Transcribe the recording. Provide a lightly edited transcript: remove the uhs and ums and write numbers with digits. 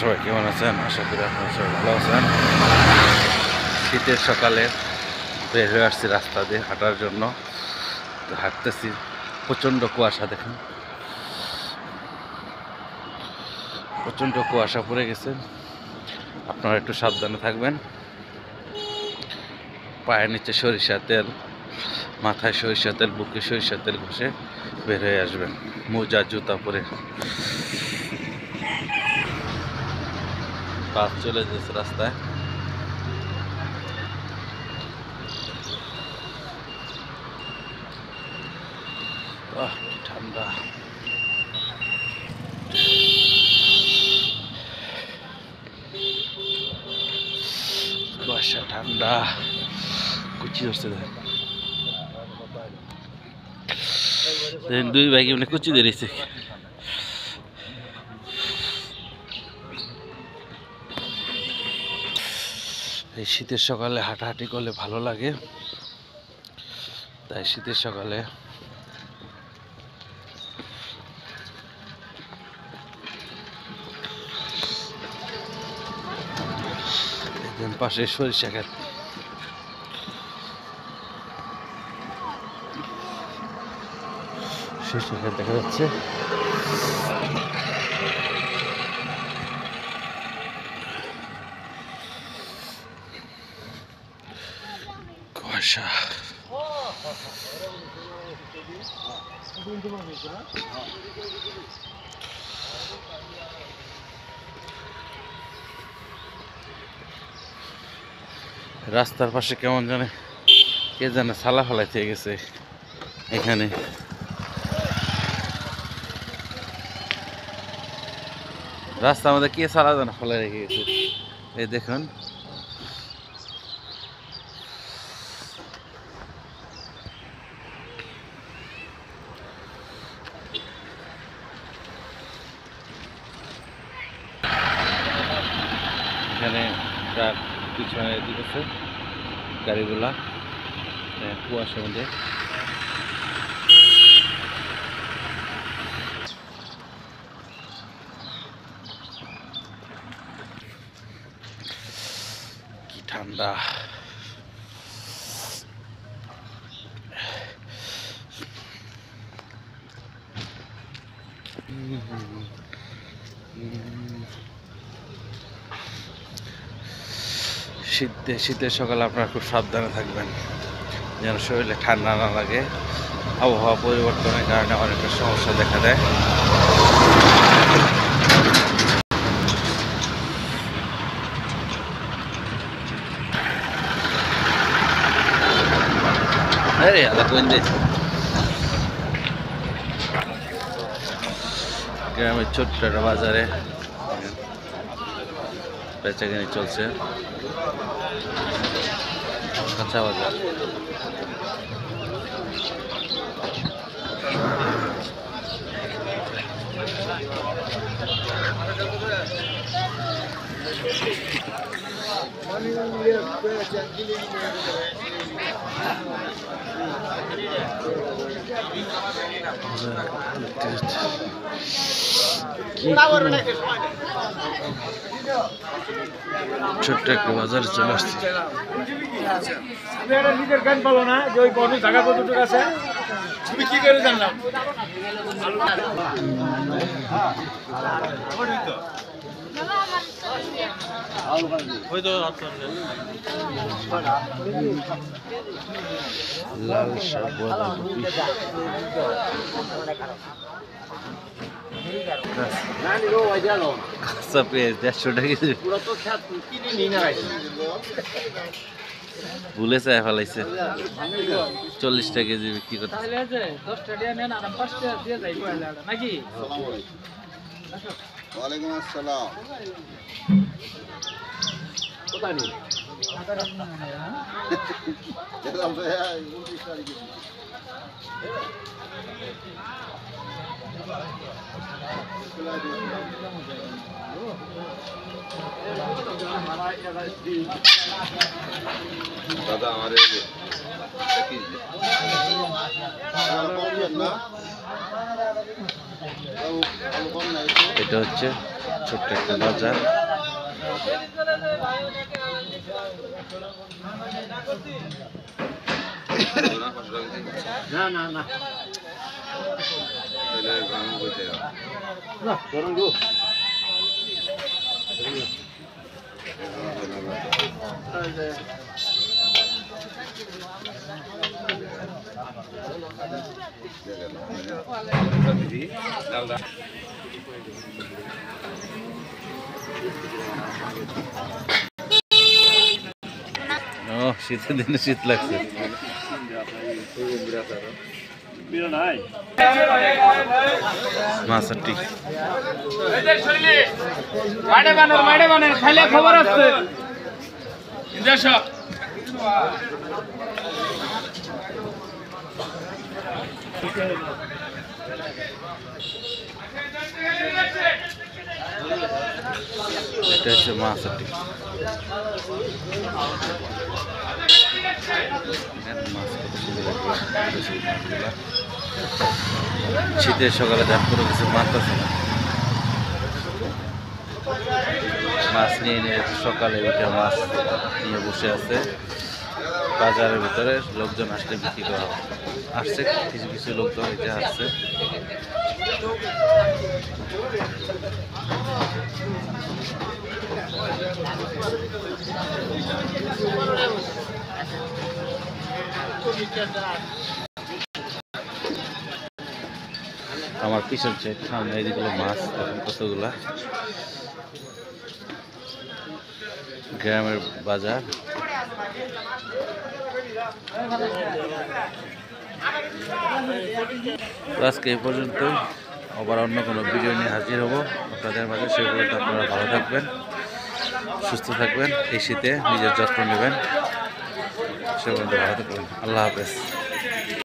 সবাই কেমন আছেন? আশা করি আপনারা সবাই ভালো আছেন। শীতের সকালে বের হয়ে আসছি রাস্তা দিয়ে হাঁটার জন্য। তো হাঁটতেছি, প্রচণ্ড কুয়াশা, দেখুন প্রচণ্ড কুয়াশা পড়ে গেছে। আপনারা একটু সাবধানে থাকবেন। পায়ের নিচে সরিষার তেল, মাথায় সরিষার তেল, বুকে সরিষার তেল ঘষে বের হয়ে আসবেন, মোজা জুতা পরে। বাস চলে যাচ্ছে রাস্তায়। কি ঠান্ডা, কুয়াশা, ঠান্ডা, কুচি হচ্ছে। দুই ভাই মানে কুচি ধরেছে। এই শীতের সকালে হাঁটাহাঁটি করলে ভালো লাগে, তাই শীতের সকালে পাশে সরিষা ক্ষেত। সরিষা ক্ষেত দেখা যাচ্ছে। কুয়াশা, রাস্তার পাশে কেমন জানে কে জানে ছালা ফেলাইতে গেছে। এখানে রাস্তার মধ্যে কে ছালা জানে ফেলাই রেখে গেছে। এই দেখুন, এখানে ট্রাক পিছনে দিতেছে গাড়িগুলা কুয়াশার মধ্যে। কি ঠান্ডা, শীতের সকালে আপনারা খুব সাবধানে থাকবেন যেন শরীরে ঠান্ডা না লাগে। আবহাওয়া পরিবর্তনের কারণে অনেকটা সমস্যা দেখা দেয়। গ্রামের ছোট্ট একটা বাজারে বেচাকেনি চলছে, কাঁচা বাজার। ছোট্ট একটা বাজারে চলে আসছে। নিজের গান পালো না যে ওই বড় জায়গা কতটুকু আছে তুমি কি করে জানলাম। লাল শাক, বাঁধাকপি, কাঁচা পেঁয়াজ 150 টাকা কেজি। ভুলে চাই ফেলাইছে 40 টাকা কেজি বিক্রি করতে। ওয়ালাইকুম আসসালাম। কোথায় নি? দেখলাম তো 29 তারিখে। দাদা আমার কি না এটা হচ্ছে ছোট্ট একটা বাজার। না না না ও শীতের দিনে শীত লাগছে। মাছটি খাইলে খবর আছে এটা হচ্ছে মাছটি। মাছ কত সুন্দর মাছগুলা। শীতের সকালে ধান কোনো কিছু মারতেছে না, মাছ নিয়ে নিয়ে সকালে উঠে মাছ নিয়ে বসে আছে বাজারের ভিতরে। লোকজন আসলে বিক্রি করা হয়, আসছে কিছু কিছু লোকজন এটা আসছে। আমার পিছন সাইড সামনে এইদিকে মাছ এখন কতগুলা। গ্রামের বাজার। আজকে এই পর্যন্ত, আবার অন্য কোনো ভিডিও নিয়ে হাজির হব আপনাদের মাঝে। সেই পর্যন্ত আপনারা ভালো থাকবেন, সুস্থ থাকবেন, এই শীতে নিজের যত্ন নেবেন। সে পর্যন্ত ভালো থাকবেন। আল্লাহ হাফেজ।